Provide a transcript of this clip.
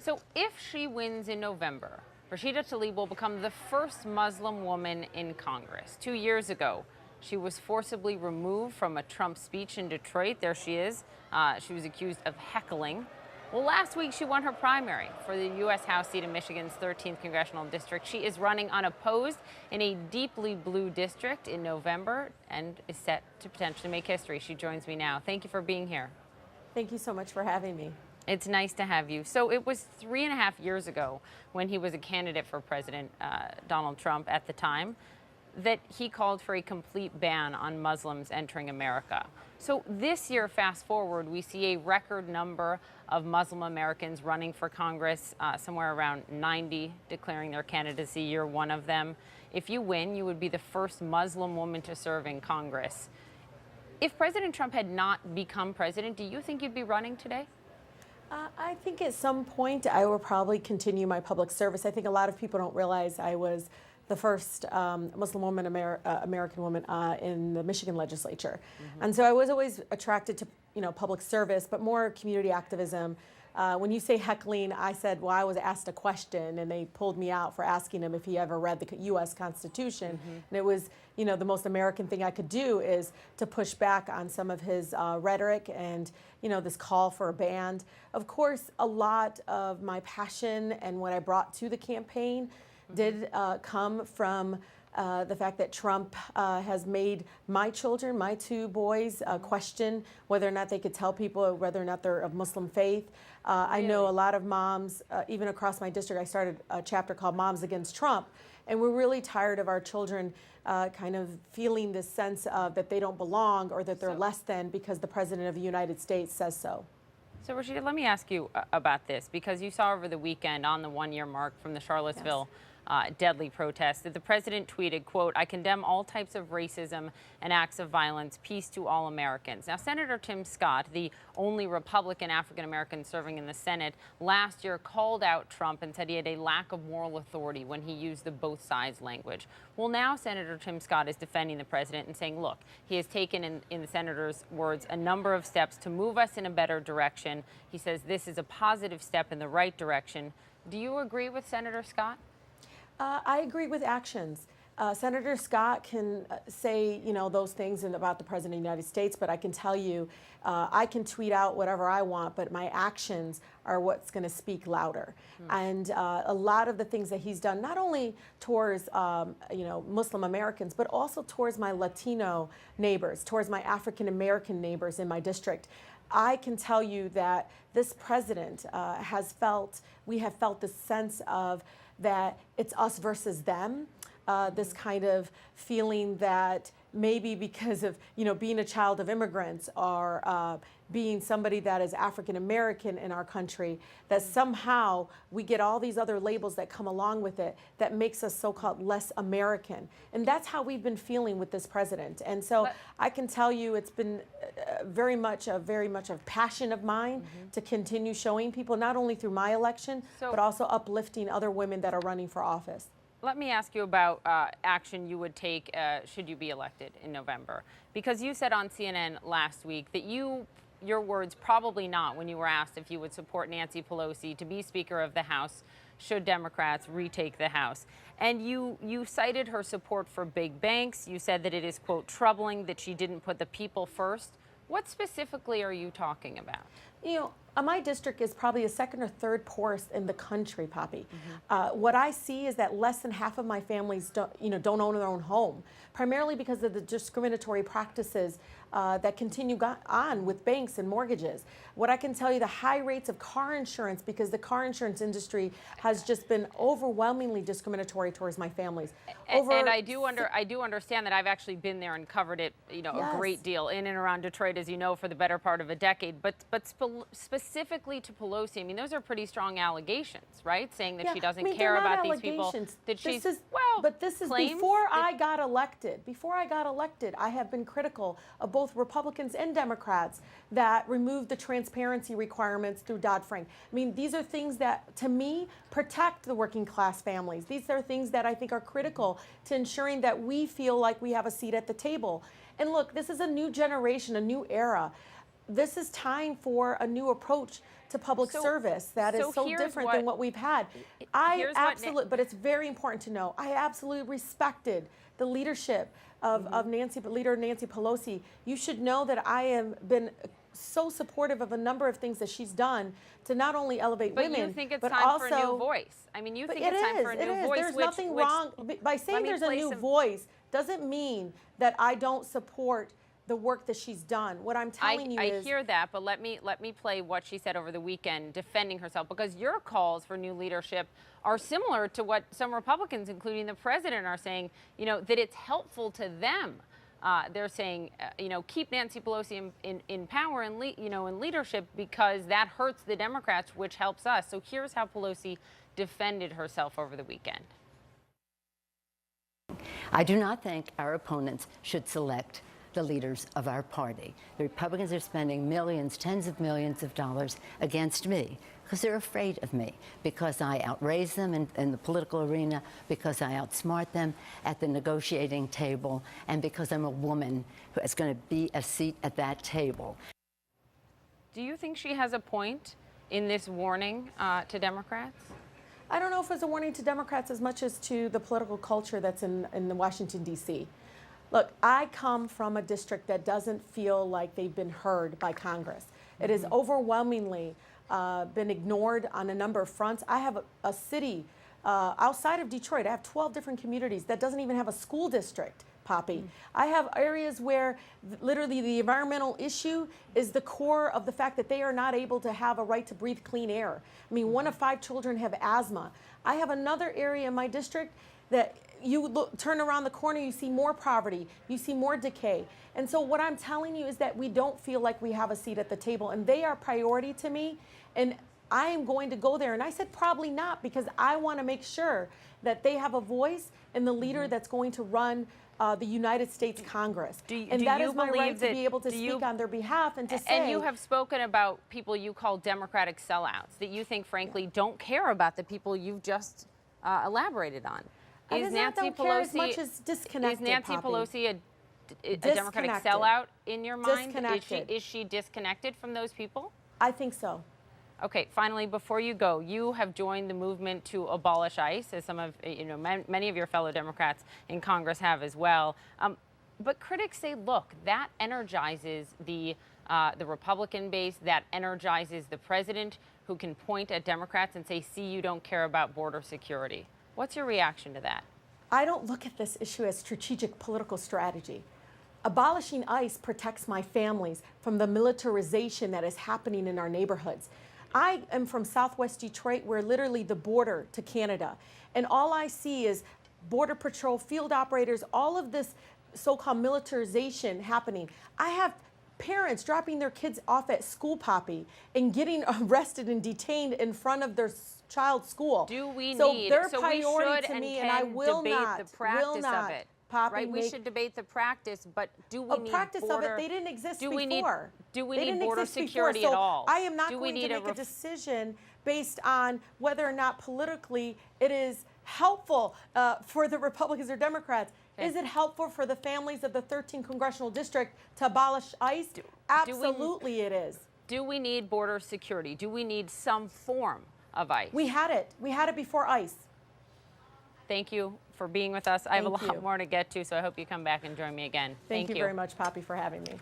So if she wins in November, Rashida Tlaib will become the first Muslim woman in Congress. 2 years ago, she was forcibly removed from a Trump speech in Detroit. There she is. She was accused of heckling. Well, last week she won her primary for the U.S. House seat in Michigan's 13th congressional district. She is running unopposed in a deeply blue district in November and is set to potentially make history. She joins me now. Thank you for being here. Thank you so much for having me. It's nice to have you. So it was 3.5 years ago when he was a candidate for President Donald Trump at the time that he called for a complete ban on Muslims entering America. So this year, fast forward, we see a record number of Muslim Americans running for Congress, somewhere around 90 declaring their candidacy. You're one of them. If you win, you would be the first Muslim woman to serve in Congress. If President Trump had not become president, do you think you'd be running today? I think at some point I will probably continue my public service. I think a lot of people don't realize I was the first Muslim woman, American woman in the Michigan legislature. And so I was always attracted to, public service, but more community activism. When you say heckling, I said, well, I was asked a question and they pulled me out for asking him if he ever read the U.S. Constitution. And it was, the most American thing I could do is to push back on some of his rhetoric and, this call for a ban. Of course, a lot of my passion and what I brought to the campaign did come from the fact that Trump has made my children, my two boys, question whether or not they could tell people whether or not they're of Muslim faith. I know a lot of moms, even across my district, I started a chapter called Moms Against Trump, and we're really tired of our children kind of feeling this sense of that they don't belong or that they're less than because the President of the United States says so. So, Rashida, let me ask you about this, because you saw over the weekend on the one-year mark from the Charlottesville deadly protest that the president tweeted, quote, "I condemn all types of racism and acts of violence. Peace to all Americans." Now, Senator Tim Scott, the only Republican African-American serving in the Senate, last year called out Trump and said he had a lack of moral authority when he used the both sides language. Well, now Senator Tim Scott is defending the president and saying, look, he has taken, in the senator's words, a number of steps to move us in a better direction. He says this is a positive step in the right direction. Do you agree with Senator Scott? I agree with actions. Senator Scott can say, those things about the President of the United States, but I can tell you, I can tweet out whatever I want, but my actions are what's going to speak louder. And a lot of the things that he's done, not only towards, Muslim Americans, but also towards my Latino neighbors, towards my African American neighbors in my district. I can tell you that this president we have felt this sense of that it's us versus them, this kind of feeling that maybe because of, being a child of immigrants or being somebody that is African American in our country, that somehow we get all these other labels that come along with it that makes us so-called less American. And that's how we've been feeling with this president. And so I can tell you it's been very much a passion of mine to continue showing people, not only through my election, but also uplifting other women that are running for office. Let me ask you about action you would take should you be elected in November. Because you said on CNN last week that your words, probably not, when you were asked if you would support Nancy Pelosi to be Speaker of the House should Democrats retake the House. And you cited her support for big banks. You said that it is, quote, troubling that she didn't put the people first. What specifically are you talking about? My district is probably the second or third poorest in the country, Poppy. What I see is that less than half of my families don't own their own home, primarily because of the discriminatory practices that continue on with banks and mortgages. What I can tell you, the high rates of car insurance, because the car insurance industry has just been overwhelmingly discriminatory towards my families. And I do understand that. I've actually been there and covered it, a great deal in and around Detroit, as you know, for the better part of a decade. But specifically to Pelosi, I mean, those are pretty strong allegations, right? Saying that she doesn't care about these people. That she's, but this is before I got elected. Before I got elected, I have been critical of both Republicans and Democrats that removed the transparency requirements through Dodd-Frank. I mean, these are things that, to me, protect the working class families. These are things that I think are critical to ensuring that we feel like we have a seat at the table. And look, this is a new generation, a new era. this is time for a new approach to public service that is so different than what we've had. But it's very important to know, I absolutely respected the leadership of Leader Nancy Pelosi. You should know that I have been so supportive of a number of things that she's done to not only elevate women, but you think it's but time also for a new voice. I mean, you think it's time for a new voice. There's nothing wrong by saying there's a new voice. Doesn't mean that I don't support the work that she's done. What I'm telling you is, I hear that, but let me play what she said over the weekend defending herself, because your calls for new leadership are similar to what some Republicans, including the president, are saying, you know, that it's helpful to them. They're saying, you know, keep Nancy Pelosi in power and in leadership, because that hurts the Democrats, which helps us. So here's how Pelosi defended herself over the weekend. I do not think our opponents should select the leaders of our party. The Republicans are spending millions, tens of millions of dollars against me because they're afraid of me, because I outraise them in the political arena, because I outsmart them at the negotiating table, and because I'm a woman who is going to be a seat at that table. Do you think she has a point in this warning to Democrats? I don't know if it's a warning to Democrats as much as to the political culture that's in Washington, D.C. Look, I come from a district that doesn't feel like they've been heard by Congress. It has overwhelmingly been ignored on a number of fronts. I have a city outside of Detroit. I have 12 different communities that doesn't even have a school district, Poppy. I have areas where literally the environmental issue is the core of the fact that they are not able to have a right to breathe clean air. I mean, 1 of 5 children have asthma. I have another area in my district that turn around the corner, you see more poverty, you see more decay. And so what I'm telling you is that we don't feel like we have a seat at the table, and they are priority to me, and I am going to go there. And I said probably not, because I want to make sure that they have a voice in the leader that's going to run the United States Congress. And that is my right to be able to speak on their behalf and to say. And you have spoken about people you call Democratic sellouts, that you think, frankly, don't care about the people you've just elaborated on. Is Nancy Pelosi as much as disconnected, Is Nancy Poppy. Pelosi a Democratic sellout in your mind? Disconnected. Is she disconnected from those people? I think so. Okay, finally, before you go, you have joined the movement to abolish ICE, as some of, many of your fellow Democrats in Congress have as well. But critics say, look, that energizes the Republican base, that energizes the president, who can point at Democrats and say, see, you don't care about border security. What's your reaction to that? I don't look at this issue as strategic political strategy. Abolishing ICE protects my families from the militarization that is happening in our neighborhoods. I am from Southwest Detroit. We're literally the border to Canada. And all I see is Border Patrol, field operators, all of this so-called militarization happening. I have parents dropping their kids off at school, Poppy, and getting arrested and detained in front of their child's school. We priority should to me, and I will debate not, the practice of it. Poppy, right? We should debate the practice, but do we need practice border, of it? They didn't exist do before. Do we need border security before, at all? I am not going to make a decision based on whether or not politically it is helpful for the Republicans or Democrats. Okay. Is it helpful for the families of the 13th congressional district to abolish ICE? Absolutely it is. Do we need border security? Do we need some form of ICE? We had it. We had it before ICE. Thank you for being with us. I have a lot more to get to, so I hope you come back and join me again. Thank you very much, Poppy, for having me.